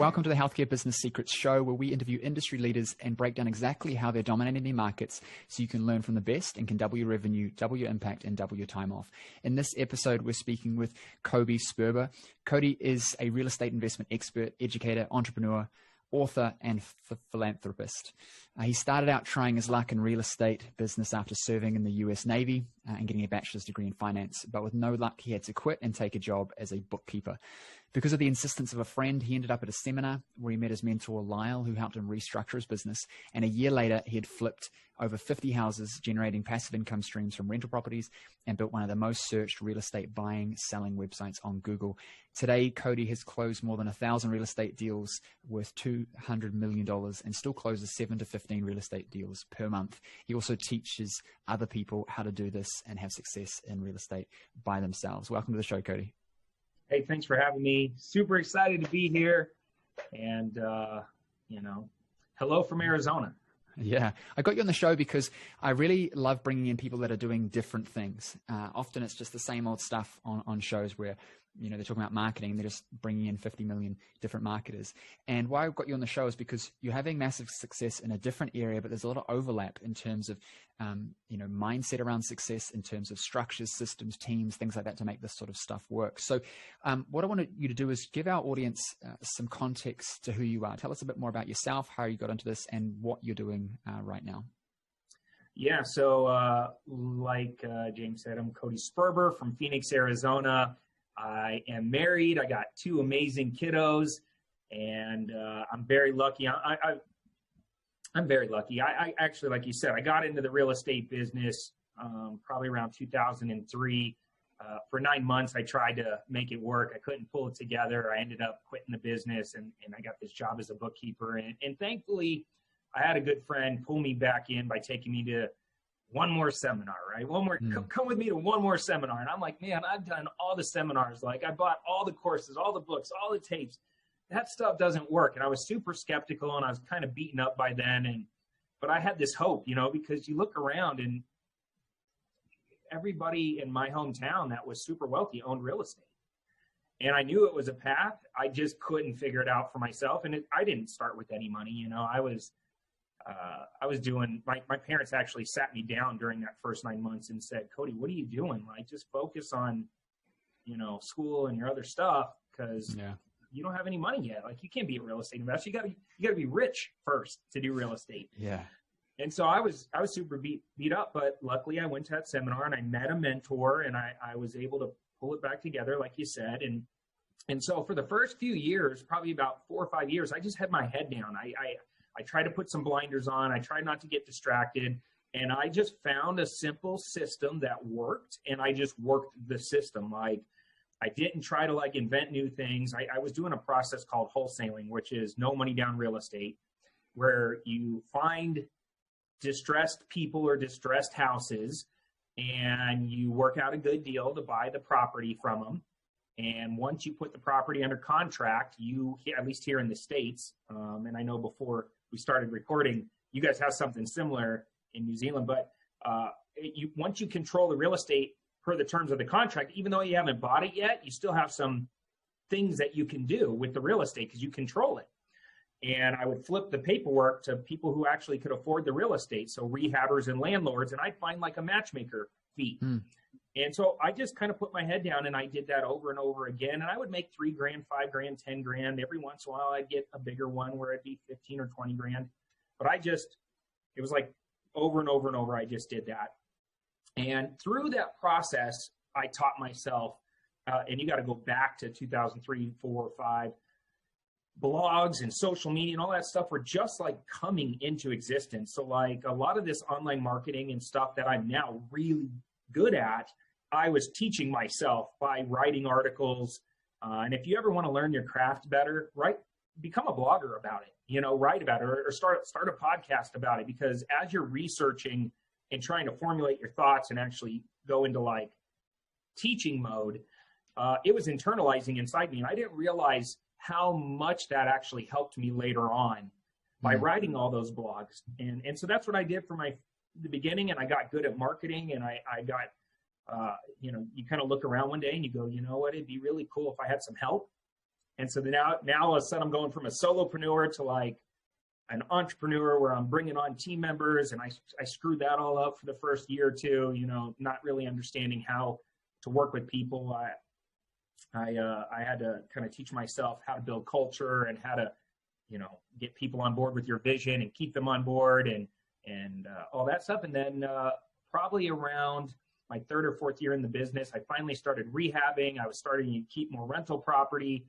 Welcome to the Healthcare Business Secrets Show, where we interview industry leaders and break down exactly how they're dominating their markets so you can learn from the best and can double your revenue, double your impact, and double your time off. In this episode, we're speaking with Cody Sperber. Cody is a real estate investment expert, educator, entrepreneur, author, and philanthropist. He started out trying his luck in real estate business after serving in the US Navy and getting a bachelor's degree in finance. But with no luck, he had to quit and take a job as a bookkeeper. Because of the insistence of a friend, he ended up at a seminar where he met his mentor, Lyle, who helped him restructure his business. And a year later, he had flipped over 50 houses, generating passive income streams from rental properties, and built one of the most searched real estate buying, selling websites on Google. Today, Cody has closed more than 1,000 real estate deals worth $200 million and still closes 7 to 15 real estate deals per month. He also teaches other people how to do this and have success in real estate by themselves. Welcome to the show, Cody. Hey, thanks for having me. Super excited to be here. And, hello from Arizona. Yeah, I got you on the show because I really love bringing in people that are doing different things. Often it's just the same old stuff on shows where, they're talking about marketing. They're just bringing in 50 million different marketers. And why I've got you on the show is because you're having massive success in a different area, but there's a lot of overlap in terms of, mindset around success, in terms of structures, systems, teams, things like that to make this sort of stuff work. So what I wanted you to do is give our audience some context to who you are. Tell us a bit more about yourself, how you got into this, and what you're doing right now. Yeah, so like James said, I'm Cody Sperber from Phoenix, Arizona. I am married. I got 2 amazing kiddos, and I'm very lucky. I'm very lucky. I actually, like you said, I got into the real estate business probably around 2003. For 9 months, I tried to make it work. I couldn't pull it together. I ended up quitting the business, and I got this job as a bookkeeper. And thankfully, I had a good friend pull me back in by taking me to one more seminar, right? Come with me to one more seminar. And I'm like, man, I've done all the seminars. Like, I bought all the courses, all the books, all the tapes. That stuff doesn't work. And I was super skeptical, and I was kind of beaten up by then. But I had this hope, because you look around and everybody in my hometown that was super wealthy owned real estate. And I knew it was a path. I just couldn't figure it out for myself. And I didn't start with any money. I was doing, my parents actually sat me down during that first 9 months and said, Cody, what are you doing? Like, just focus on, school and your other stuff, because you don't have any money yet. Like, you can't be a real estate investor. You gotta be rich first to do real estate. Yeah. And so I was super beat up, but luckily I went to that seminar and I met a mentor, and I was able to pull it back together, like you said. And so for the first few years, probably about 4 or 5 years, I just had my head down. I tried to put some blinders on. I tried not to get distracted. And I just found a simple system that worked, and I just worked the system. Like, I didn't try to invent new things. I was doing a process called wholesaling, which is no money down real estate, where you find distressed people or distressed houses, and you work out a good deal to buy the property from them. And once you put the property under contract, at least here in the States, and I know before we started recording, you guys have something similar in New Zealand, but once you control the real estate per the terms of the contract, even though you haven't bought it yet, you still have some things that you can do with the real estate because you control it. And I would flip the paperwork to people who actually could afford the real estate, so rehabbers and landlords, and I'd find like a matchmaker fee. And so I just kind of put my head down, and I did that over and over again. And I would make $3 grand, $5 grand, 10 grand. Every once in a while, I'd get a bigger one where it'd be 15 or 20 grand. But it was like over and over and over, I just did that. And through that process, I taught myself, and you got to go back to 2003, 4, 5, blogs and social media and all that stuff were just like coming into existence. So like a lot of this online marketing and stuff that I'm now really good at, I was teaching myself by writing articles. And if you ever want to learn your craft better, become a blogger about it, write about it, or start a podcast about it. Because as you're researching and trying to formulate your thoughts and actually go into like teaching mode, it was internalizing inside me. And I didn't realize how much that actually helped me later on by writing all those blogs. And so that's what I did for the beginning, and I got good at marketing, and I got, you kind of look around one day and you go, you know what, it'd be really cool if I had some help. And so now all of a sudden I'm going from a solopreneur to like an entrepreneur where I'm bringing on team members, and I screwed that all up for the first year or two, you know, not really understanding how to work with people. I had to kind of teach myself how to build culture and how to, you know, get people on board with your vision and keep them on board and all that stuff. And then probably around my third or fourth year in the business, I finally started rehabbing. I was starting to keep more rental property.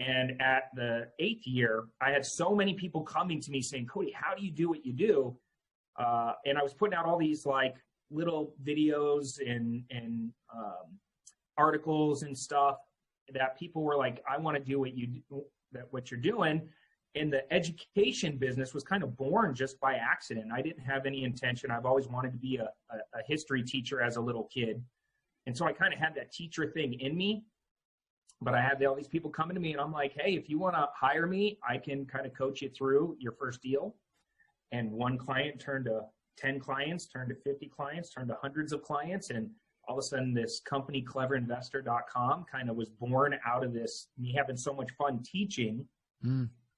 And at the 8th year, I had so many people coming to me saying, Cody, how do you do what you do? And I was putting out all these like little videos and articles and stuff that people were like, I want to do what you're doing. And the education business was kind of born just by accident. I didn't have any intention. I've always wanted to be a history teacher as a little kid. And so I kind of had that teacher thing in me. But I had all these people coming to me, and I'm like, hey, if you want to hire me, I can kind of coach you through your first deal. And one client turned to 10 clients, turned to 50 clients, turned to hundreds of clients. And all of a sudden, this company, cleverinvestor.com, kind of was born out of this, me having so much fun teaching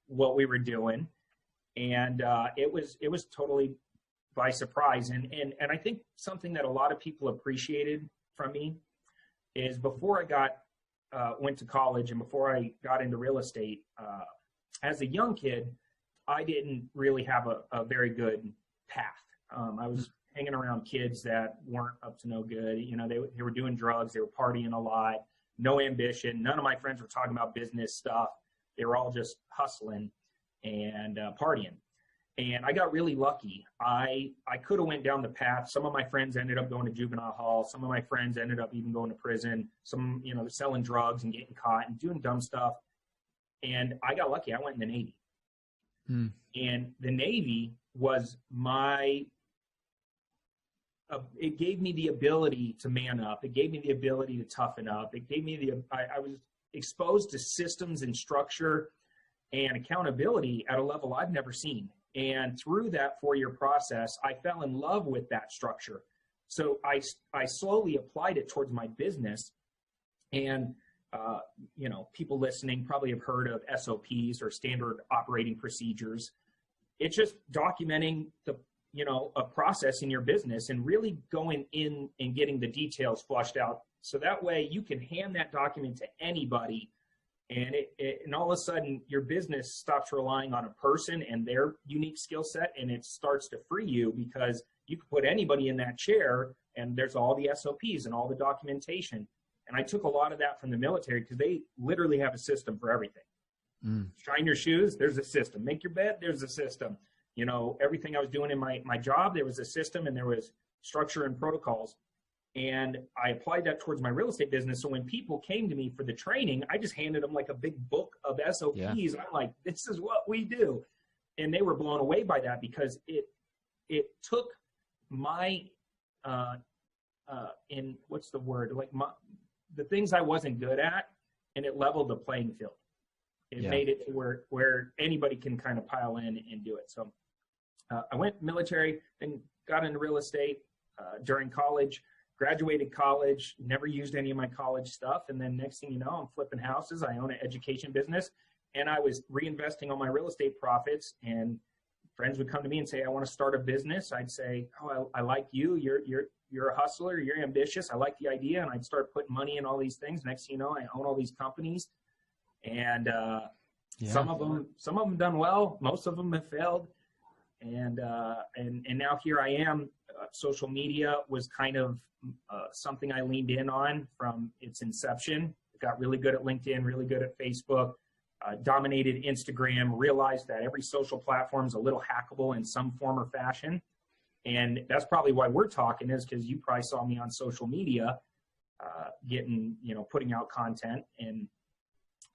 what we were doing. And it was totally by surprise. And I think something that a lot of people appreciated from me is before I went to college and before I got into real estate, as a young kid, I didn't really have a very good path. I was hanging around kids that weren't up to no good. You know, they were doing drugs, they were partying a lot, no ambition. None of my friends were talking about business stuff. They were all just hustling and partying. And I got really lucky. I could have went down the path. Some of my friends ended up going to juvenile hall. Some of my friends ended up even going to prison. Some, you know, selling drugs and getting caught and doing dumb stuff. And I got lucky. I went in the Navy. And the Navy was it gave me the ability to man up. It gave me the ability to toughen up. It gave me I was exposed to systems and structure and accountability at a level I've never seen. And through that 4-year process, I fell in love with that structure. So I slowly applied it towards my business. And, you know, people listening probably have heard of SOPs or standard operating procedures. It's just documenting a process in your business and really going in and getting the details flushed out. So that way you can hand that document to anybody. And and all of a sudden, your business stops relying on a person and their unique skill set, and it starts to free you because you can put anybody in that chair, and there's all the SOPs and all the documentation. And I took a lot of that from the military because they literally have a system for everything. Shine your shoes, there's a system. Make your bed, there's a system. You know, everything I was doing in my job, there was a system and there was structure and protocols. And I applied that towards my real estate business. So when people came to me for the training, I just handed them like a big book of SOPs. Yeah. I'm like, this is what we do. And they were blown away by that because it took my, the things I wasn't good at, and it leveled the playing field. It made it to where anybody can kind of pile in and do it. So I went military and got into real estate during college. Graduated college, never used any of my college stuff. And then next thing you know, I'm flipping houses. I own an education business, and I was reinvesting all my real estate profits. And friends would come to me and say, I want to start a business. I'd say, oh, I like you. You're a hustler. You're ambitious. I like the idea. And I'd start putting money in all these things. Next thing you know, I own all these companies. And some of them done well. Most of them have failed. And now here I am. Social media was kind of something I leaned in on from its inception. Got really good at LinkedIn, really good at Facebook, dominated Instagram, realized that every social platform is a little hackable in some form or fashion. And that's probably why we're talking, is because you probably saw me on social media putting out content. And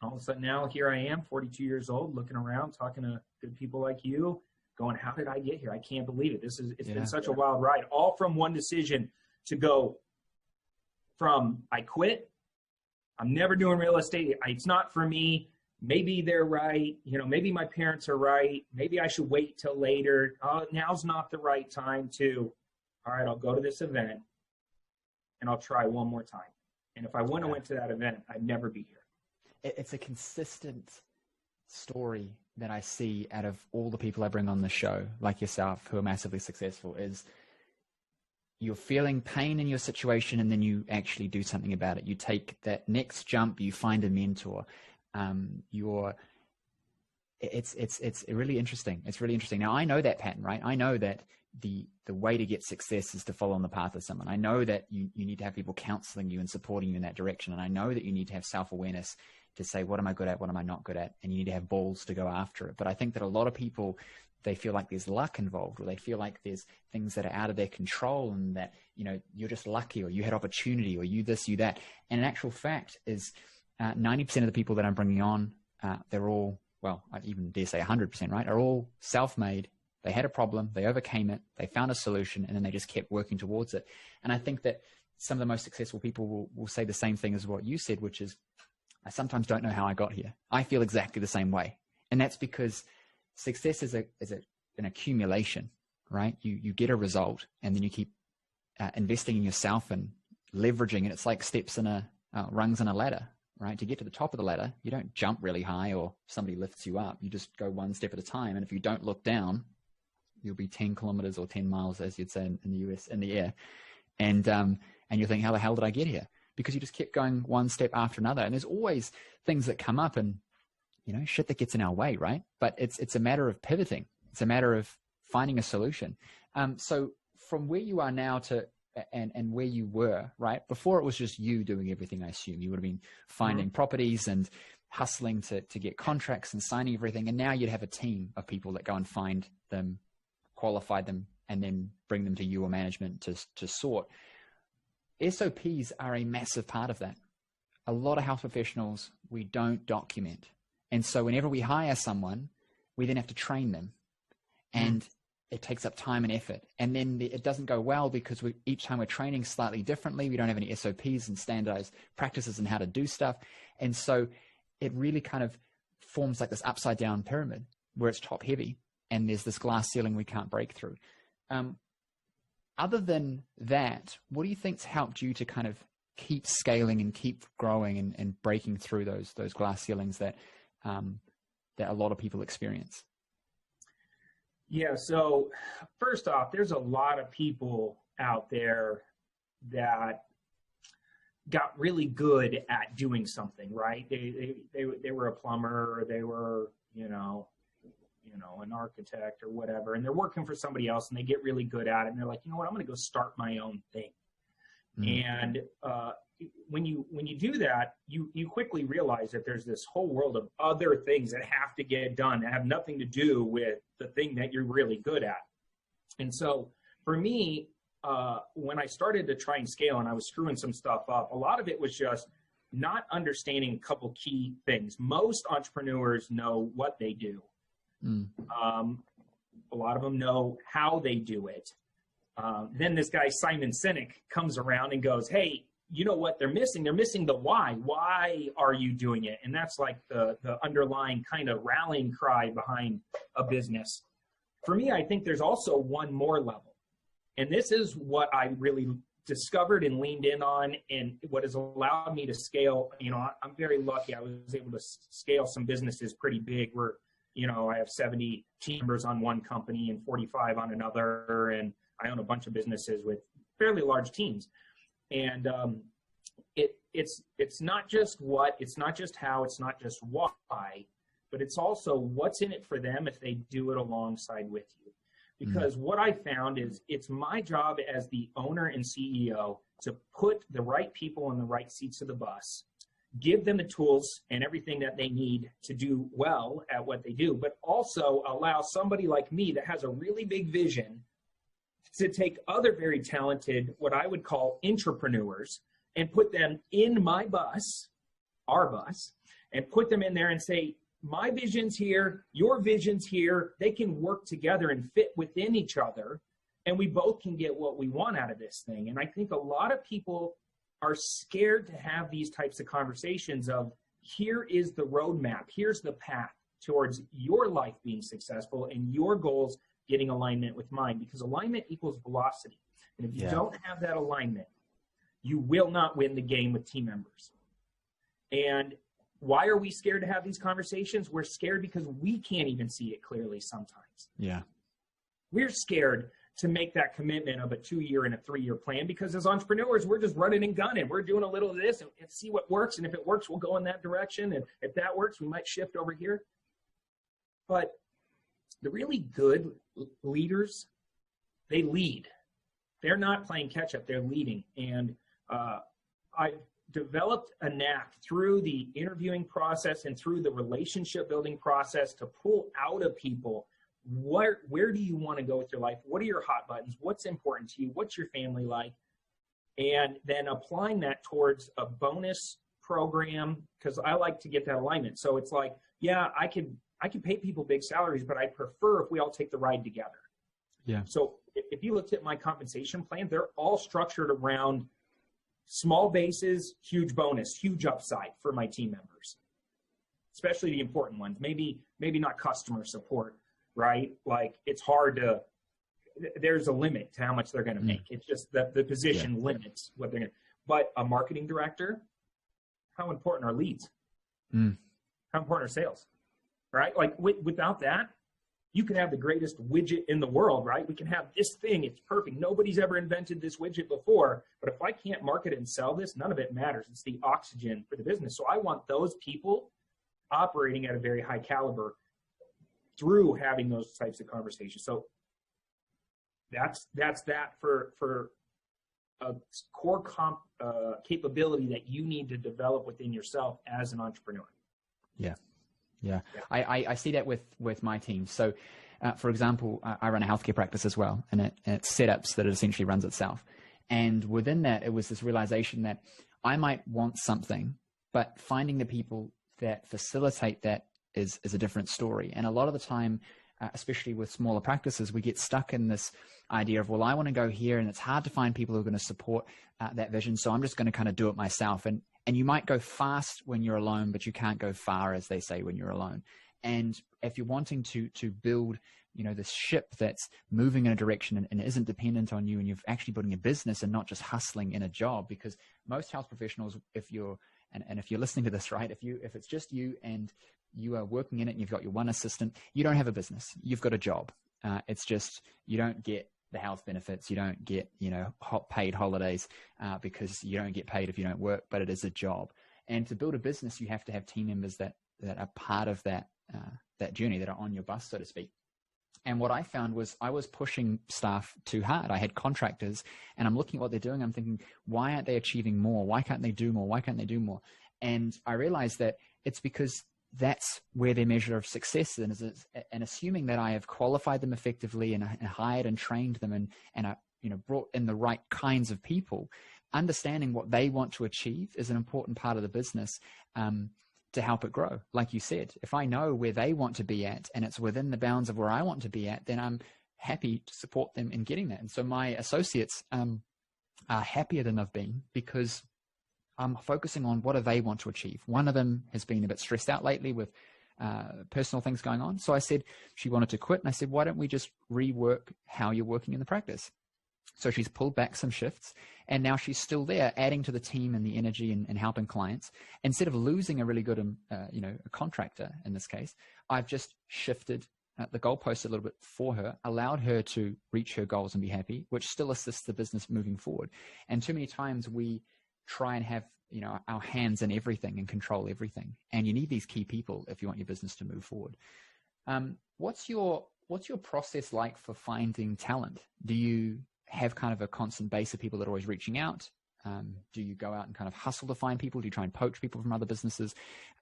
all of a sudden now here I am, 42 years old, looking around, talking to good people like you, going, how did I get here? I can't believe it. It's been such a wild ride, all from one decision to go from I quit, I'm never doing real estate, it's not for me, maybe they're right, maybe my parents are right, maybe I should wait till later, now's not the right time to, all right, I'll go to this event and I'll try one more time. And if I wouldn't have went to that event, I'd never be here. it's a consistent story that I see out of all the people I bring on the show, like yourself, who are massively successful, is you're feeling pain in your situation and then you actually do something about it. You take that next jump, you find a mentor. It's really interesting. It's really interesting. Now I know that pattern, right? I know that the way to get success is to follow on the path of someone. I know that you need to have people counseling you and supporting you in that direction. And I know that you need to have self-awareness to say, what am I good at? What am I not good at? And you need to have balls to go after it. But I think that a lot of people, they feel like there's luck involved, or they feel like there's things that are out of their control, and that, you're just lucky, or you had opportunity, or you this, you that. And in actual fact is 90% of the people that I'm bringing on, they're all, well, I even dare say 100%, right, are all self-made. They had a problem, they overcame it, they found a solution, and then they just kept working towards it. And I think that some of the most successful people will say the same thing as what you said, which is, I sometimes don't know how I got here. I feel exactly the same way. And that's because success is an accumulation, right? You get a result, and then you keep investing in yourself and leveraging it. It's like steps in rungs in a ladder, right? To get to the top of the ladder, you don't jump really high or somebody lifts you up. You just go one step at a time. And if you don't look down, you'll be 10 kilometers or 10 miles, as you'd say in the US, in the air. And you think, how the hell did I get here? Because you just kept going one step after another. And there's always things that come up and, shit that gets in our way, right? But it's a matter of pivoting. It's a matter of finding a solution. So from where you are now to and where you were, right? Before it was just you doing everything, I assume. You would have been finding properties and hustling to get contracts and signing everything. And now you'd have a team of people that go and find them, qualify them, and then bring them to you or management to sort. SOPs are a massive part of that. A lot of health professionals, we don't document. And so whenever we hire someone, we then have to train them. And it takes up time and effort. And then it doesn't go well because each time we're training slightly differently. We don't have any SOPs and standardized practices and how to do stuff. And so it really kind of forms like this upside down pyramid where it's top heavy and there's this glass ceiling we can't break through. Other than that, what do you think's helped you to kind of keep scaling and keep growing and breaking through those glass ceilings that a lot of people experience? Yeah, so first off, there's a lot of people out there that got really good at doing something, right? They were a plumber, or they were, an architect or whatever, and they're working for somebody else and they get really good at it. And they're like, you know what, I'm going to go start my own thing. And when you do that, you quickly realize that there's this whole world of other things that have to get done that have nothing to do with the thing that you're really good at. And so for me, when I started to try and scale and I was screwing some stuff up, a lot of it was just not understanding a couple key things. Most entrepreneurs know what they do. A lot of them know how they do it. Then this guy, Simon Sinek, comes around and goes, hey, you know what they're missing? They're missing the why. Why are you doing it? And that's like the underlying kind of rallying cry behind a business. For me, I think there's also one more level. And this is what I really discovered and leaned in on, and what has allowed me to scale. I'm very lucky. I was able to scale some businesses pretty big where, I have 70 team members on one company and 45 on another. And I own a bunch of businesses with fairly large teams. And it's not just what, it's not just how, it's not just why, but it's also what's in it for them if they do it alongside with you. Because what I found is it's my job as the owner and CEO to put the right people in the right seats of the bus, give them the tools and everything that they need to do well at what they do, but also allow somebody like me that has a really big vision to take other very talented, what I would call entrepreneurs, and put them in my bus, our bus, and put them in there and say, my vision's here, your vision's here. They can work together and fit within each other, and we both can get what we want out of this thing. And I think a lot of people are scared to have these types of conversations of, here is the roadmap, here's the path towards your life being successful and your goals getting alignment with mine, because alignment equals velocity. And if you don't have that alignment, you will not win the game with team members. And why are we scared to have these conversations? We're scared because we can't even see it clearly sometimes. Yeah. We're scared to make that commitment of a 2-year and a 3-year plan because as entrepreneurs, we're just running and gunning. We're doing a little of this and see what works. And if it works, we'll go in that direction. And if that works, we might shift over here. But the really good leaders, they lead. They're not playing catch up. They're leading. And I've developed a knack through the interviewing process and through the relationship building process to pull out of people where do you want to go with your life? What are your hot buttons? What's important to you? What's your family like? And then applying that towards a bonus program, because I like to get that alignment. So it's like, yeah, I can pay people big salaries, but I'd prefer if we all take the ride together. Yeah. So if you looked at my compensation plan, they're all structured around small bases, huge bonus, huge upside for my team members, especially the important ones. Maybe not customer support, right? Like it's hard to, there's a limit to how much they're going to make. It's just that the position limits what they're going to, but a marketing director, how important are leads? How important are sales, right? Like without that, you can have the greatest widget in the world, right? We can have this thing. It's perfect. Nobody's ever invented this widget before. But if I can't market it and sell this, none of it matters. It's the oxygen for the business. So I want those people operating at a very high caliber through having those types of conversations. So that's that for a core capability that you need to develop within yourself as an entrepreneur. Yeah. I see that with my team. So, for example, I run a healthcare practice as well, and it's setups that it essentially runs itself. And within that, it was this realization that I might want something, but finding the people that facilitate that is a different story. And a lot of the time, especially with smaller practices, we get stuck in this idea of, well, I want to go here, and it's hard to find people who are going to support that vision. So I'm just going to kind of do it myself. And you might go fast when you're alone, but you can't go far, as they say, when you're alone. And if you're wanting to build, this ship that's moving in a direction and isn't dependent on you, and you're actually building a business and not just hustling in a job, because most health professionals, if you're listening to this, right, if it's just you and you are working in it and you've got your one assistant, you don't have a business. You've got a job. It's just, you don't get the health benefits. You don't get, paid holidays because you don't get paid if you don't work, but it is a job. And to build a business, you have to have team members that are part of that journey, that are on your bus, so to speak. And what I found was I was pushing staff too hard. I had contractors, and I'm looking at what they're doing. I'm thinking, why aren't they achieving more? Why can't they do more? Why can't they do more? And I realized that it's because that's where their measure of success is, and assuming that I have qualified them effectively and hired and trained them and brought in the right kinds of people, understanding what they want to achieve is an important part of the business to help it grow. Like you said, if I know where they want to be at and it's within the bounds of where I want to be at, then I'm happy to support them in getting that. And so my associates are happier than they've been because I'm focusing on what do they want to achieve. One of them has been a bit stressed out lately with personal things going on. So I said she wanted to quit. And I said, why don't we just rework how you're working in the practice? So she's pulled back some shifts, and now she's still there, adding to the team and the energy and helping clients. Instead of losing a really good, a contractor in this case, I've just shifted the goalpost a little bit for her, allowed her to reach her goals and be happy, which still assists the business moving forward. And too many times we try and have, our hands in everything and control everything. And you need these key people if you want your business to move forward. What's your process like for finding talent? Do you have kind of a constant base of people that are always reaching out? Do you go out and kind of hustle to find people? Do you try and poach people from other businesses?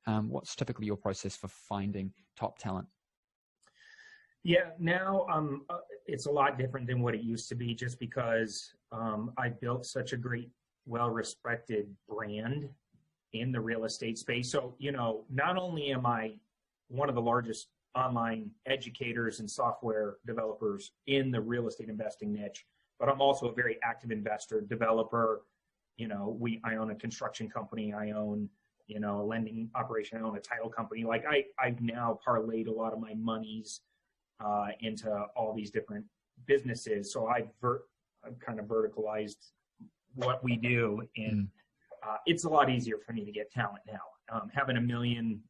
What's typically your process for finding top talent? Yeah, now it's a lot different than what it used to be, just because I built such a great, well-respected brand in the real estate space. So, not only am I one of the largest online educators and software developers in the real estate investing niche, but I'm also a very active investor, developer. I own a construction company. I own, a lending operation. I own a title company. Like I've now parlayed a lot of my monies into all these different businesses. So I've kind of verticalized what we do, and it's a lot easier for me to get talent now. having 1 million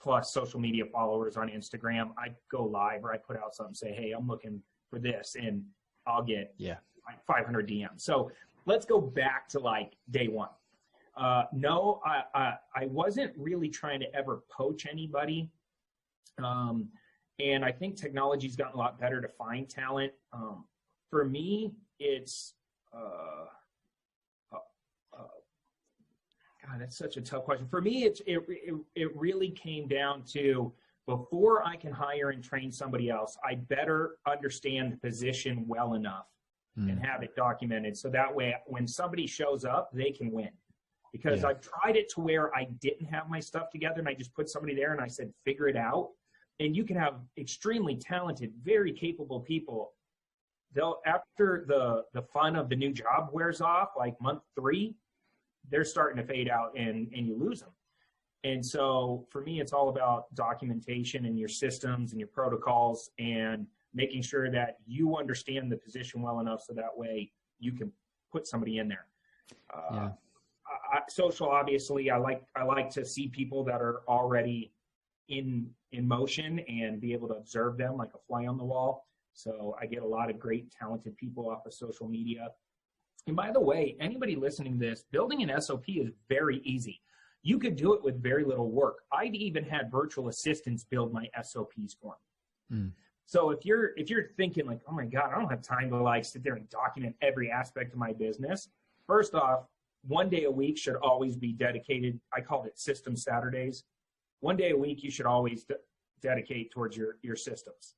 plus social media followers on Instagram, I go live or I put out something, say, hey, I'm looking for this, and I'll get like 500 DMs. So let's go back to like day one. No, I wasn't really trying to ever poach anybody. And I think technology's gotten a lot better to find talent. For me, it's, God, that's such a tough question. For me, it really came down to, before I can hire and train somebody else, I better understand the position well enough and have it documented. So that way, when somebody shows up, they can win. Because I've tried it to where I didn't have my stuff together and I just put somebody there and I said, figure it out. And you can have extremely talented, very capable people. They'll, after the fun of the new job wears off, like month 3, they're starting to fade out and you lose them. And so for me, it's all about documentation and your systems and your protocols and making sure that you understand the position well enough so that way you can put somebody in there. Social, obviously, I like to see people that are already in motion and be able to observe them like a fly on the wall. So I get a lot of great, talented people off of social media. And by the way, anybody listening to this, building an SOP is very easy. You could do it with very little work. I've even had virtual assistants build my SOPs for me. So if you're thinking like, oh my God, I don't have time to like sit there and document every aspect of my business. First off, 1 day a week should always be dedicated. I called it System Saturdays. 1 day a week you should always dedicate towards your systems.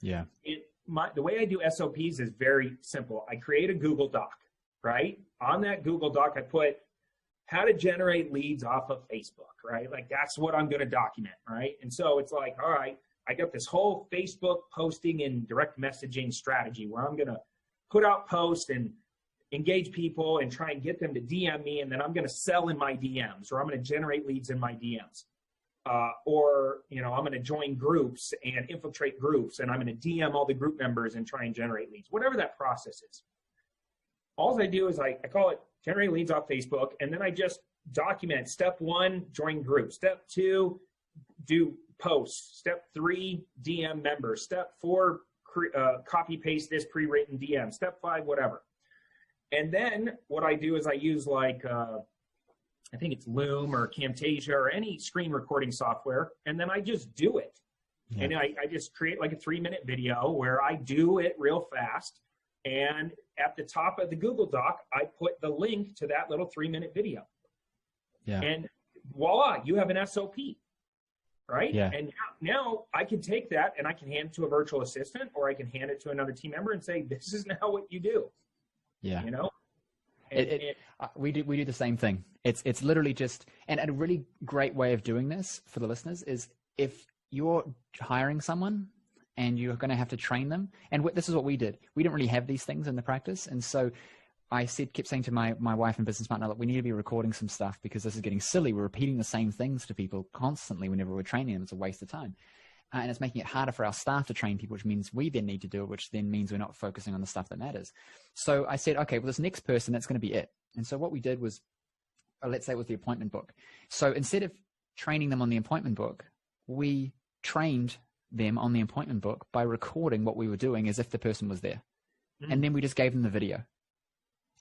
Yeah. The way I do SOPs is very simple. I create a Google Doc, right? On that Google Doc, I put how to generate leads off of Facebook, right? Like that's what I'm going to document, right? And so it's like, all right, I got this whole Facebook posting and direct messaging strategy where I'm going to put out posts and engage people and try and get them to DM me, and then I'm going to sell in my DMs, or I'm going to generate leads in my DMs. Or, I'm going to join groups and infiltrate groups, and I'm going to DM all the group members and try and generate leads, whatever that process is. All I do is I call it generate leads off Facebook, and then I just document step 1, join groups. Step 2, do posts. Step 3, DM members. Step 4, copy paste this pre-written DM. Step 5, whatever. And then what I do is I use like, I think it's Loom or Camtasia or any screen recording software. And then I just do it. Yeah. And I just create like a 3-minute video where I do it real fast. And at the top of the Google Doc, I put the link to that little 3-minute video. Yeah. And voila, you have an SOP, right? Yeah. And now I can take that and I can hand it to a virtual assistant, or I can hand it to another team member and say, this is now what you do. Yeah. We do the same thing. It's literally just, and a really great way of doing this for the listeners is if you're hiring someone and you're going to have to train them, and this is what we did. We didn't really have these things in the practice. And so I kept saying to my wife and business partner, look, we need to be recording some stuff because this is getting silly. We're repeating the same things to people constantly whenever we're training them. It's a waste of time. And it's making it harder for our staff to train people, which means we then need to do it, which then means we're not focusing on the stuff that matters. So I said, okay, well, this next person, that's going to be it. And so what we did was, let's say it was the appointment book. So instead of training them on the appointment book, we trained them on the appointment book by recording what we were doing as if the person was there. And then we just gave them the video.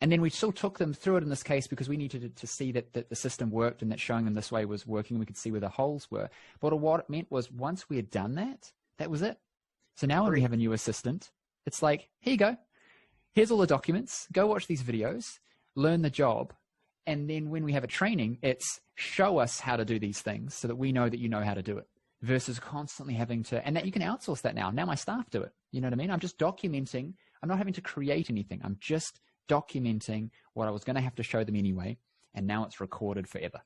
And then we still took them through it in this case because we needed to see that the system worked and that showing them this way was working. We could see where the holes were. But what it meant was once we had done that, that was it. So now when we have a new assistant, it's like, here you go. Here's all the documents. Go watch these videos, learn the job. And then when we have a training, it's show us how to do these things so that we know that you know how to do it versus constantly having to, and that you can outsource that now. Now my staff do it. You know what I mean? I'm just documenting. I'm not having to create anything. I'm just documenting what I was going to have to show them anyway, and now it's recorded forever.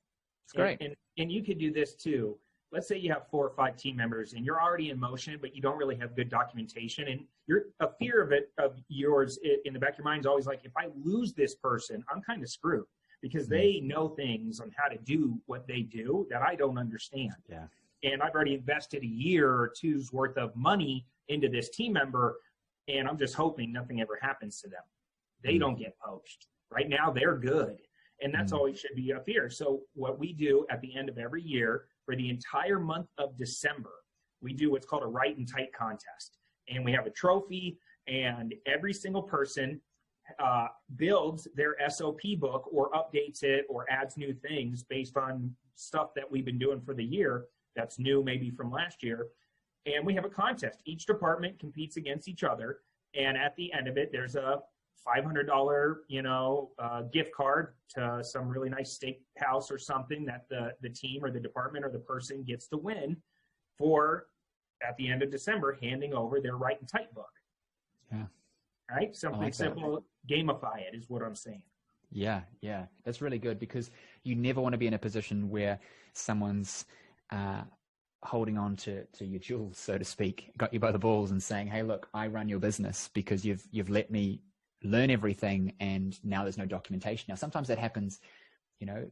It's great. And you could do this too. Let's say you have 4 or 5 team members and you're already in motion, but you don't really have good documentation, and a fear of yours in the back of your mind is always like, if I lose this person, I'm kind of screwed because they know things on how to do what they do that I don't understand. Yeah. And I've already invested a year or two's worth of money into this team member, and I'm just hoping nothing ever happens to them. They don't get poached. Right now, they're good. And that's always should be a fear. So what we do at the end of every year for the entire month of December, we do what's called a write and type contest. And we have a trophy, and every single person builds their SOP book or updates it or adds new things based on stuff that we've been doing for the year that's new maybe from last year. And we have a contest. Each department competes against each other. And at the end of it, there's a $500, gift card to some really nice steakhouse or something that the team or the department or the person gets to win for, at the end of December, handing over their write and type book. Yeah. Right? Something like simple, gamify it is what I'm saying. Yeah. That's really good, because you never want to be in a position where someone's holding on to your jewels, so to speak, got you by the balls and saying, hey, look, I run your business because you've let me learn everything, and now there's no documentation. Now, sometimes that happens,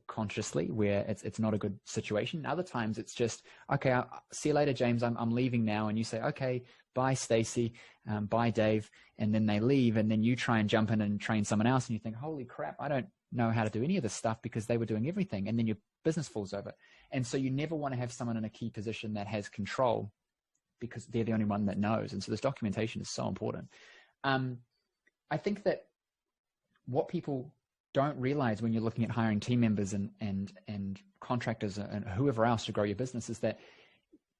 consciously, where it's not a good situation. Other times it's just, okay, I'll see you later, James. I'm leaving now. And you say, okay, bye, Stacy. Bye, Dave. And then they leave, and then you try and jump in and train someone else. And you think, holy crap, I don't know how to do any of this stuff because they were doing everything. And then your business falls over. And so you never want to have someone in a key position that has control, because they're the only one that knows. And so this documentation is so important. I think that what people don't realize when you're looking at hiring team members and contractors and whoever else to grow your business is that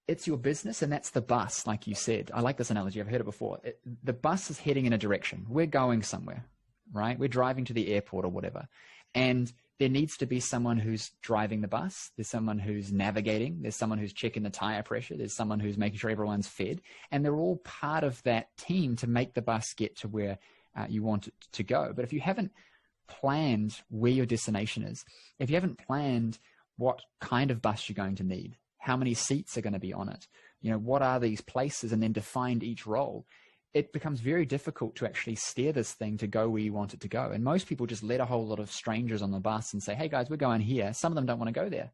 it's your business, and that's the bus, like you said. I like this analogy. I've heard it before. The bus is heading in a direction. We're going somewhere, right? We're driving to the airport or whatever. And there needs to be someone who's driving the bus. There's someone who's navigating. There's someone who's checking the tire pressure. There's someone who's making sure everyone's fed. And they're all part of that team to make the bus get to where you want it to go. But if you haven't planned where your destination is, if you haven't planned what kind of bus you're going to need, how many seats are going to be on it, what are these places, and then defined each role, it becomes very difficult to actually steer this thing to go where you want it to go. And most people just let a whole lot of strangers on the bus and say, hey guys, we're going here. Some of them don't want to go there,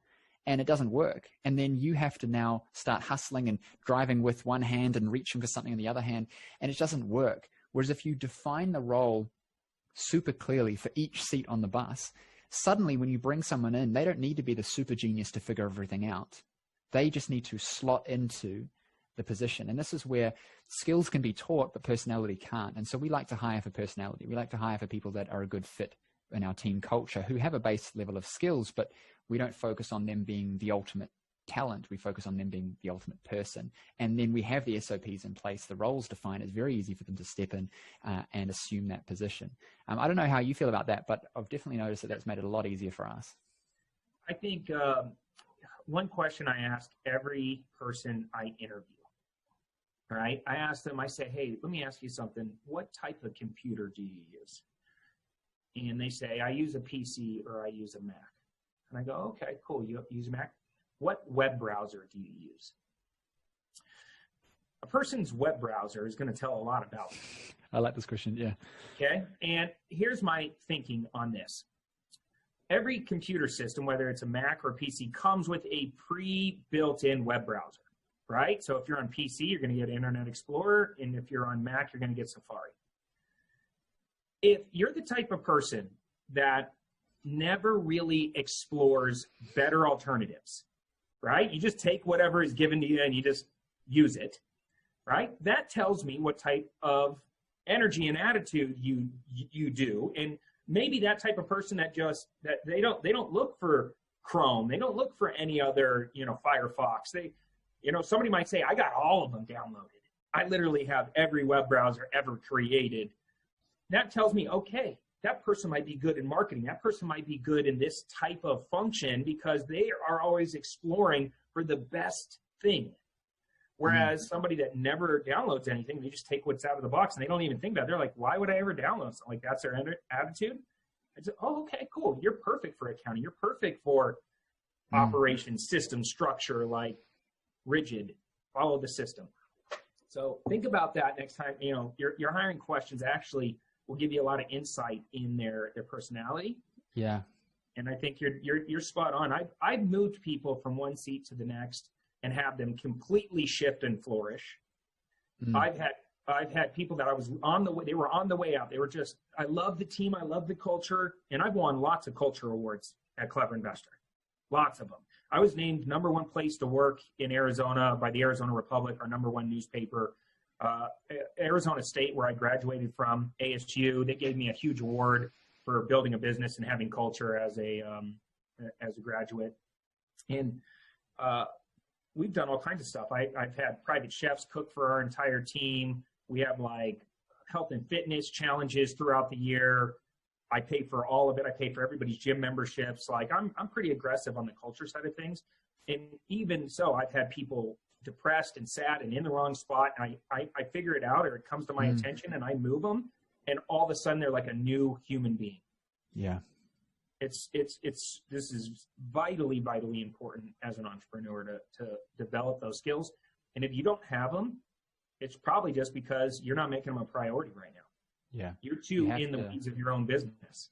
and it doesn't work. And then you have to now start hustling and driving with one hand and reaching for something in the other hand, and it doesn't work. Whereas if you define the role super clearly for each seat on the bus, suddenly when you bring someone in, they don't need to be the super genius to figure everything out. They just need to slot into the position. And this is where skills can be taught, but personality can't. And so we like to hire for personality. We like to hire for people that are a good fit in our team culture, who have a base level of skills, but we don't focus on them being the ultimate talent. We focus on them being the ultimate person. And then we have the SOPs in place, the roles defined. It's very easy for them to step in and assume that position. I don't know how you feel about that, but I've definitely noticed that that's made it a lot easier for us. I think one question I ask every person I interview, right? I ask them, I say, hey, let me ask you something. What type of computer do you use? And they say, I use a PC or I use a Mac. And I go, okay, cool. You use a Mac? What web browser do you use? A person's web browser is going to tell a lot about them. I like this question, yeah. Okay, and here's my thinking on this. Every computer system, whether it's a Mac or a PC, comes with a pre-built-in web browser, right? So if you're on PC, you're going to get Internet Explorer, and if you're on Mac, you're going to get Safari. If you're the type of person that never really explores better alternatives, right? You just take whatever is given to you and you just use it, right? That tells me what type of energy and attitude you do. And maybe that type of person that they don't look for Chrome, they don't look for any other, Firefox. Somebody might say, I got all of them downloaded. I literally have every web browser ever created. That tells me, okay, that person might be good in marketing. That person might be good in this type of function because they are always exploring for the best thing. Whereas somebody that never downloads anything, they just take what's out of the box and they don't even think about it. They're like, why would I ever download something? Like, that's their attitude. I said, oh, okay, cool. You're perfect for accounting. You're perfect for operations, system structure, like rigid, follow the system. So think about that next time. Your hiring questions actually will give you a lot of insight in their personality. Yeah. And I think you're spot on. I've moved people from one seat to the next and have them completely shift and flourish. I've had I've had people that I was on the way, they were on the way out. They were just, I love the team. I love the culture. And I've won lots of culture awards at Clever Investor. Lots of them. I was named #1 place to work in Arizona by the Arizona Republic, our #1 newspaper. Arizona State, where I graduated from, ASU, they gave me a huge award for building a business and having culture as a graduate. And we've done all kinds of stuff. I've had private chefs cook for our entire team. We have like health and fitness challenges throughout the year. I pay for all of it. I pay for everybody's gym memberships. Like I'm pretty aggressive on the culture side of things. And even so, I've had people depressed and sad and in the wrong spot. And I figure it out, or it comes to my attention, and I move them. And all of a sudden they're like a new human being. Yeah. This is vitally, vitally important as an entrepreneur to develop those skills. And if you don't have them, it's probably just because you're not making them a priority right now. Yeah. You're too in the weeds of your own business.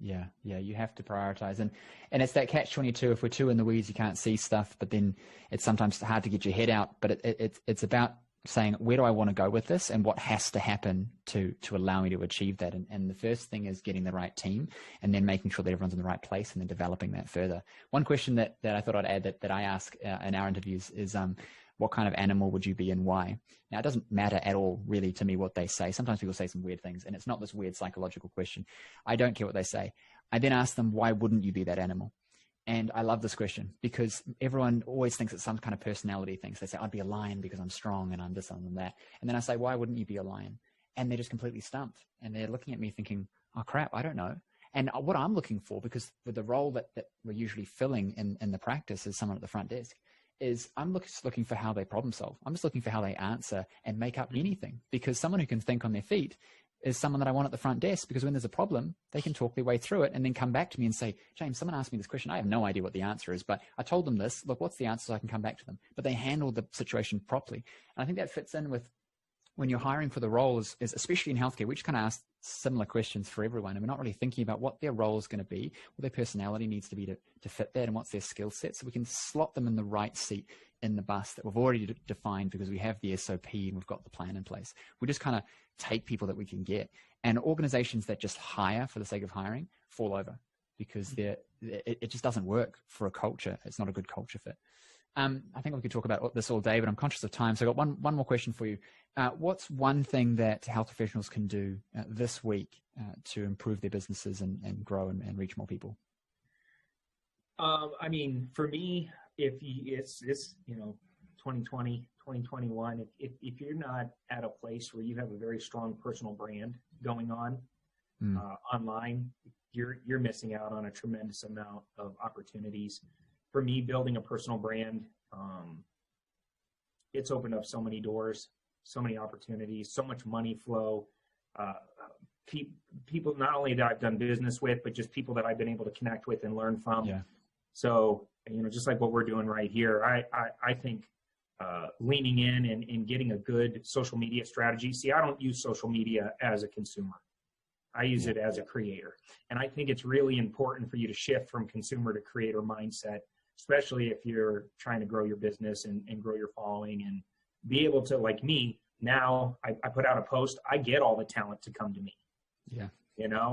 Yeah. Yeah. You have to prioritize. And it's that catch-22. If we're too in the weeds, you can't see stuff, but then it's sometimes hard to get your head out. But it's about saying, where do I want to go with this, and what has to happen to allow me to achieve that? And the first thing is getting the right team, and then making sure that everyone's in the right place, and then developing that further. One question that I thought I'd add that I ask in our interviews is, what kind of animal would you be and why? Now, it doesn't matter at all really to me what they say. Sometimes people say some weird things, and it's not this weird psychological question. I don't care what they say. I then ask them, why wouldn't you be that animal? And I love this question because everyone always thinks it's some kind of personality thing. So they say, I'd be a lion because I'm strong and I'm this and that. And then I say, why wouldn't you be a lion? And they're just completely stumped. And they're looking at me thinking, oh, crap, I don't know. And what I'm looking for, because with the role that we're usually filling in the practice as someone at the front desk, is I'm just looking for how they problem solve. I'm just looking for how they answer and make up anything, because someone who can think on their feet is someone that I want at the front desk, because when there's a problem, they can talk their way through it and then come back to me and say, James, someone asked me this question. I have no idea what the answer is, but I told them this. Look, what's the answer, so I can come back to them. But they handle the situation properly. And I think that fits in with when you're hiring for the role, is especially in healthcare, we just kind of ask similar questions for everyone. And we're not really thinking about what their role is going to be, what their personality needs to be to fit that, and what's their skill set. So we can slot them in the right seat in the bus that we've already defined, because we have the SOP and we've got the plan in place. We just kind of take people that we can get. And organizations that just hire for the sake of hiring fall over, because it just doesn't work for a culture. It's not a good culture fit. I think we could talk about this all day, but I'm conscious of time. So I've got one more question for you. What's one thing that health professionals can do this week to improve their businesses and grow and reach more people? I mean, for me, it's 2020, 2021, if you're not at a place where you have a very strong personal brand going on online, you're missing out on a tremendous amount of opportunities. For me, building a personal brand, it's opened up so many doors, so many opportunities, so much money flow. People not only that I've done business with, but just people that I've been able to connect with and learn from. Yeah. So, just like what we're doing right here, I think leaning in and getting a good social media strategy. See, I don't use social media as a consumer. I use it as a creator. And I think it's really important for you to shift from consumer to creator mindset, especially if you're trying to grow your business and grow your following and be able to, like me, now I put out a post, I get all the talent to come to me. Yeah.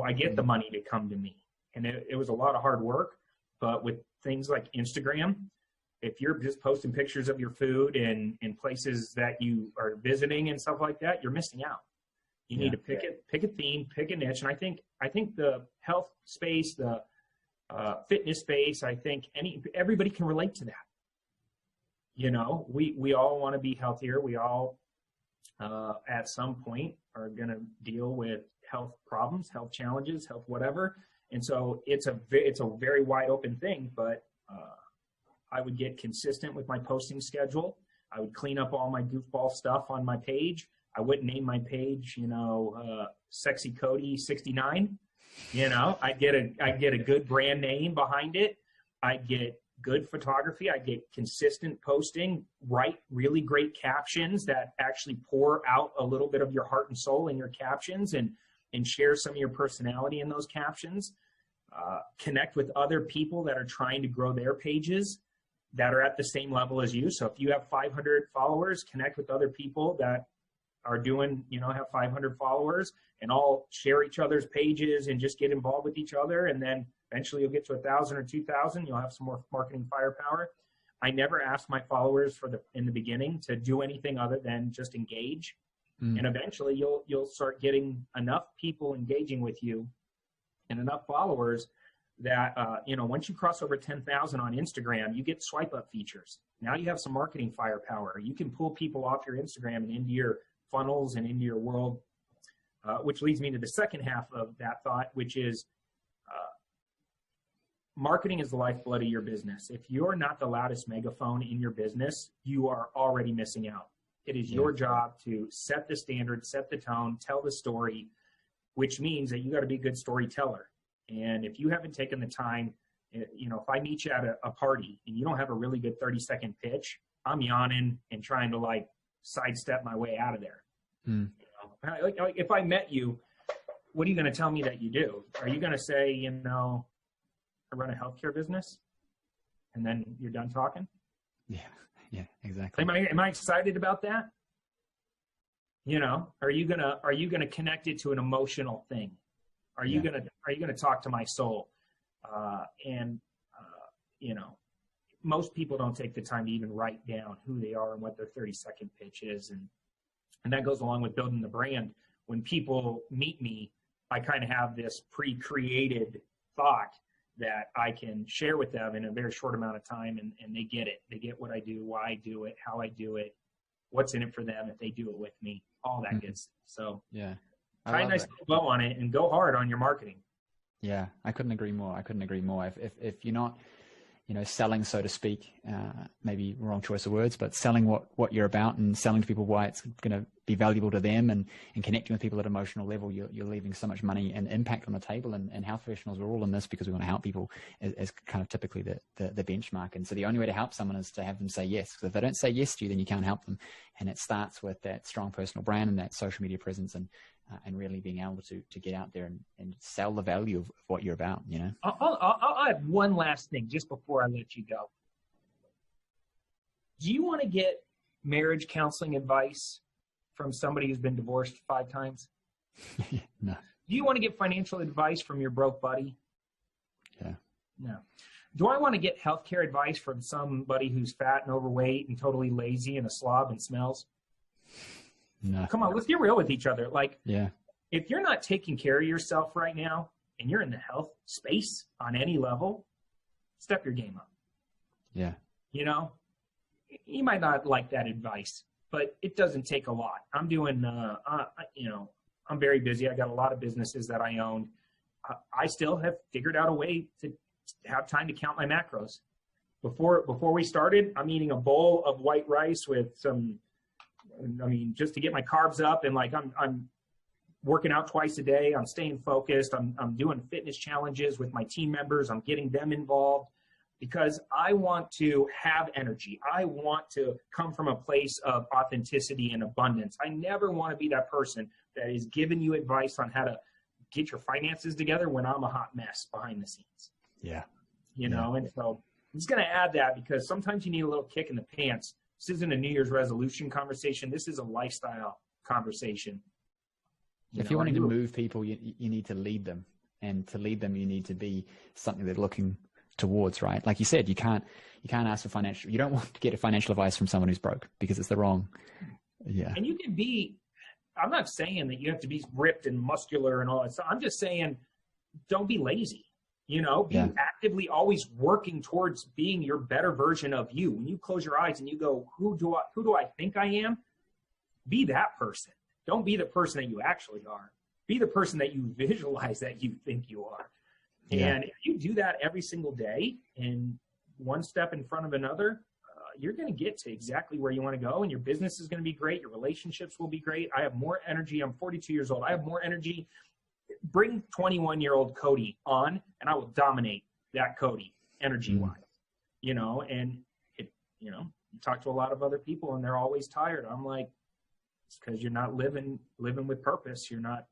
I get the money to come to me. And it was a lot of hard work, but with things like Instagram, if you're just posting pictures of your food and in places that you are visiting and stuff like that, you're missing out. You need to pick a theme, pick a niche. And I think the health space, the fitness space, I think everybody can relate to that. We all want to be healthier. We all, at some point, are going to deal with health problems, health challenges, health whatever. And so it's a very wide open thing, but I would get consistent with my posting schedule. I would clean up all my goofball stuff on my page. I wouldn't name my page, Sexy Cody 69. I'd get a good brand name behind it. I'd get good photography. I'd get consistent posting, write really great captions that actually pour out a little bit of your heart and soul in your captions and share some of your personality in those captions. Connect with other people that are trying to grow their pages that are at the same level as you. So if you have 500 followers, connect with other people that are doing, have 500 followers and all share each other's pages and just get involved with each other. And then eventually you'll get to 1,000 or 2,000. You'll have some more marketing firepower. I never asked my followers in the beginning to do anything other than just engage. And eventually you'll start getting enough people engaging with you and enough followers that, once you cross over 10,000 on Instagram, you get swipe up features. Now you have some marketing firepower. You can pull people off your Instagram and into your funnels and into your world, which leads me to the second half of that thought, which is marketing is the lifeblood of your business. If you're not the loudest megaphone in your business, you are already missing out. It is your job to set the standard, set the tone, tell the story, which means that you got to be a good storyteller. And if you haven't taken the time, if I meet you at a party and you don't have a really good 30-second pitch, I'm yawning and trying to sidestep my way out of there. Like if I met you, what are you going to tell me that you do? Are you going to say, I run a healthcare business, and then you're done talking? Yeah, exactly. Am I excited about that? Are you gonna connect it to an emotional thing? Are you gonna talk to my soul? Most people don't take the time to even write down who they are and what their 30-second pitch is, and that goes along with building the brand. When people meet me, I kind of have this pre-created thought that I can share with them in a very short amount of time, and they get it. They get what I do, why I do it, how I do it, what's in it for them if they do it with me, all that good stuff. So tie a nice bow on it and go hard on your marketing. Yeah, I couldn't agree more. If you're not, selling, so to speak, maybe wrong choice of words, but selling what you're about and selling to people why it's going to be valuable to them and connecting with people at an emotional level, you're leaving so much money and impact on the table. And health professionals are all in this because we want to help people as kind of typically the benchmark. And so the only way to help someone is to have them say yes. Because if they don't say yes to you, then you can't help them. And it starts with that strong personal brand and that social media presence and really being able to get out there and sell the value of what you're about, I'll add one last thing just before I let you go. Do you want to get marriage counseling advice from somebody who's been divorced 5 times? No. Do you want to get financial advice from your broke buddy? Yeah. No. Do I want to get healthcare advice from somebody who's fat and overweight and totally lazy and a slob and smells? No. Come on, let's get real with each other. If you're not taking care of yourself right now and you're in the health space on any level, step your game up. Yeah. You might not like that advice, but it doesn't take a lot. I'm doing, I'm very busy. I got a lot of businesses that I own. I still have figured out a way to have time to count my macros. Before we started, I'm eating a bowl of white rice with just to get my carbs up, and I'm working out twice a day. I'm staying focused. I'm doing fitness challenges with my team members. I'm getting them involved because I want to have energy. I want to come from a place of authenticity and abundance. I never want to be that person that is giving you advice on how to get your finances together when I'm a hot mess behind the scenes. Yeah. And so I'm just going to add that because sometimes you need a little kick in the pants. This isn't a New Year's resolution conversation. This is a lifestyle conversation. If you're wanting to move people, you need to lead them. And to lead them, you need to be something they're looking towards, right? Like you said, you can't ask for you don't want to get a financial advice from someone who's broke because it's the wrong. Yeah. And you can be, I'm not saying that you have to be ripped and muscular and all that stuff. I'm just saying, don't be lazy. Be actively always working towards being your better version of you. When you close your eyes and you go, who do I think I am? Be that person. Don't be the person that you actually are. Be the person that you visualize that you think you are. Yeah. And if you do that every single day and one step in front of another, you're going to get to exactly where you want to go, and your business is going to be great. Your relationships will be great. I have more energy. I'm 42 years old. I have more energy. Bring 21-year-old Cody on, and I will dominate that Cody energy-wise. And you talk to a lot of other people, and they're always tired. I'm like, it's because you're not living with purpose. You're not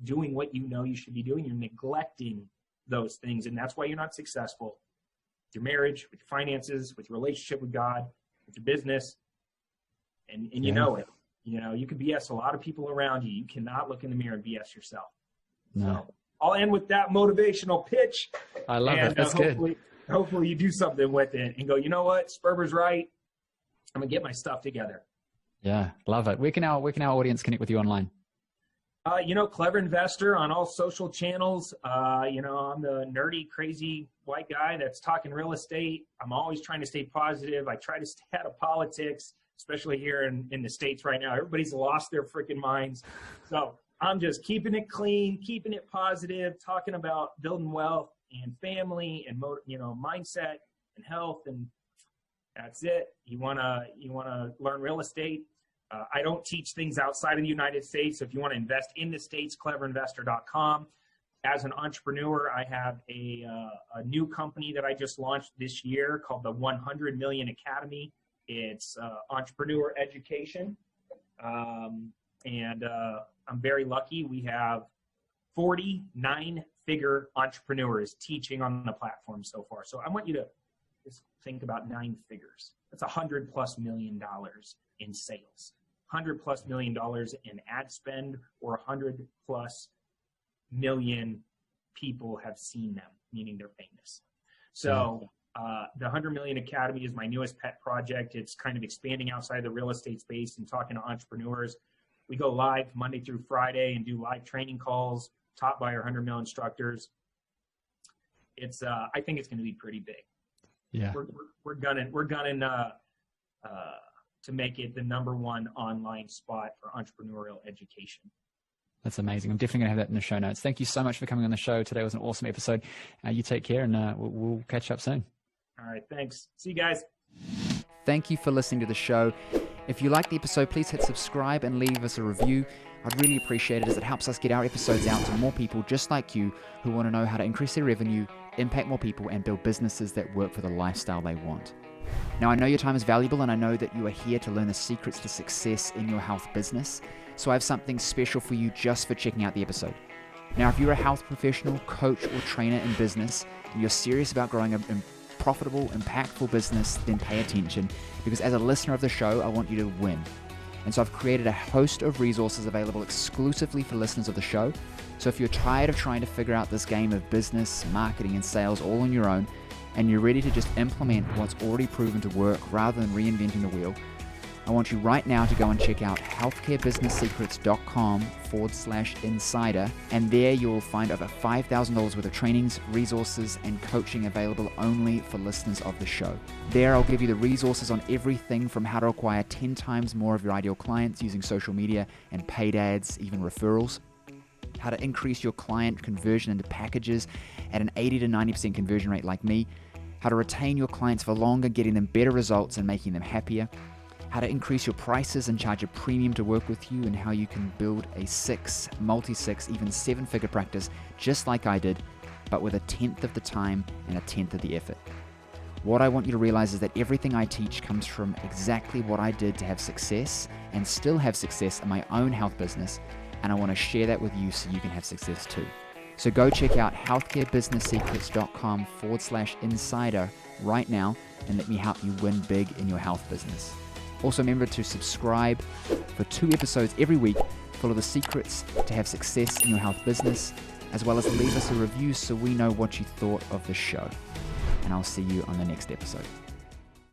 doing what you should be doing. You're neglecting those things, and that's why you're not successful. With your marriage, with your finances, with your relationship with God, with your business, and you know it. You know, you can BS a lot of people around you. You cannot look in the mirror and BS yourself. No. So I'll end with that motivational pitch. I love it. That's good. Hopefully you do something with it and go, you know what? Sperber's right. I'm going to get my stuff together. Yeah, love it. Where can our audience connect with you online? You know, Clever Investor on all social channels. You know, I'm the nerdy, crazy white guy that's talking real estate. I'm always trying to stay positive. I try to stay out of politics, especially here in the States right now. Everybody's lost their freaking minds. So I'm just keeping it clean, keeping it positive, talking about building wealth and family and, you know, mindset and health. And that's it. You want to learn real estate. I don't teach things outside of the United States. So if you want to invest in the States, cleverinvestor.com. As an entrepreneur, I have a new company that I just launched this year called the 100 Million Academy. It's entrepreneur education. And I'm very lucky. We have 40 nine-figure entrepreneurs teaching on the platform so far. So I want you to just think about 9 figures. That's $100+ million in sales, $100+ million in ad spend, or 100+ million people have seen them, meaning they're famous. So the 100 Million Academy is my newest pet project. It's kind of expanding outside the real estate space and talking to entrepreneurs. We go live Monday through Friday and do live training calls taught by our 100 Mil instructors. It's I think it's going to be pretty big. Yeah, we're gunning to make it the #1 online spot for entrepreneurial education. That's amazing. I'm definitely going to have that in the show notes. Thank you so much for coming on the show. Today was an awesome episode. You take care, and we'll catch up soon. All right, thanks. See you guys. Thank you for listening to the show. If you like the episode, please hit subscribe and leave us a review. I'd really appreciate it, as it helps us get our episodes out to more people just like you who want to know how to increase their revenue, impact more people, and build businesses that work for the lifestyle they want. Now, I know your time is valuable, and I know that you are here to learn the secrets to success in your health business. So I have something special for you just for checking out the episode. Now, if you're a health professional, coach, or trainer in business, and you're serious about growing a profitable, impactful business, then pay attention, because as a listener of the show, I want you to win. And so I've created a host of resources available exclusively for listeners of the show. So if you're tired of trying to figure out this game of business, marketing, and sales all on your own, and you're ready to just implement what's already proven to work rather than reinventing the wheel, I want you right now to go and check out healthcarebusinesssecrets.com/insider, and there you will find over $5,000 worth of trainings, resources, and coaching available only for listeners of the show. There I'll give you the resources on everything from how to acquire 10 times more of your ideal clients using social media and paid ads, even referrals, how to increase your client conversion into packages at an 80 to 90% conversion rate like me, how to retain your clients for longer, getting them better results and making them happier, how to increase your prices and charge a premium to work with you, and how you can build a 6, multi-6, even 7-figure practice just like I did, but with 1/10 of the time and 1/10 of the effort. What I want you to realize is that everything I teach comes from exactly what I did to have success and still have success in my own health business, and I want to share that with you so you can have success too. So go check out healthcarebusinesssecrets.com/insider right now and let me help you win big in your health business. Also remember to subscribe for 2 episodes every week full of the secrets to have success in your health business, as well as leave us a review so we know what you thought of the show. And I'll see you on the next episode.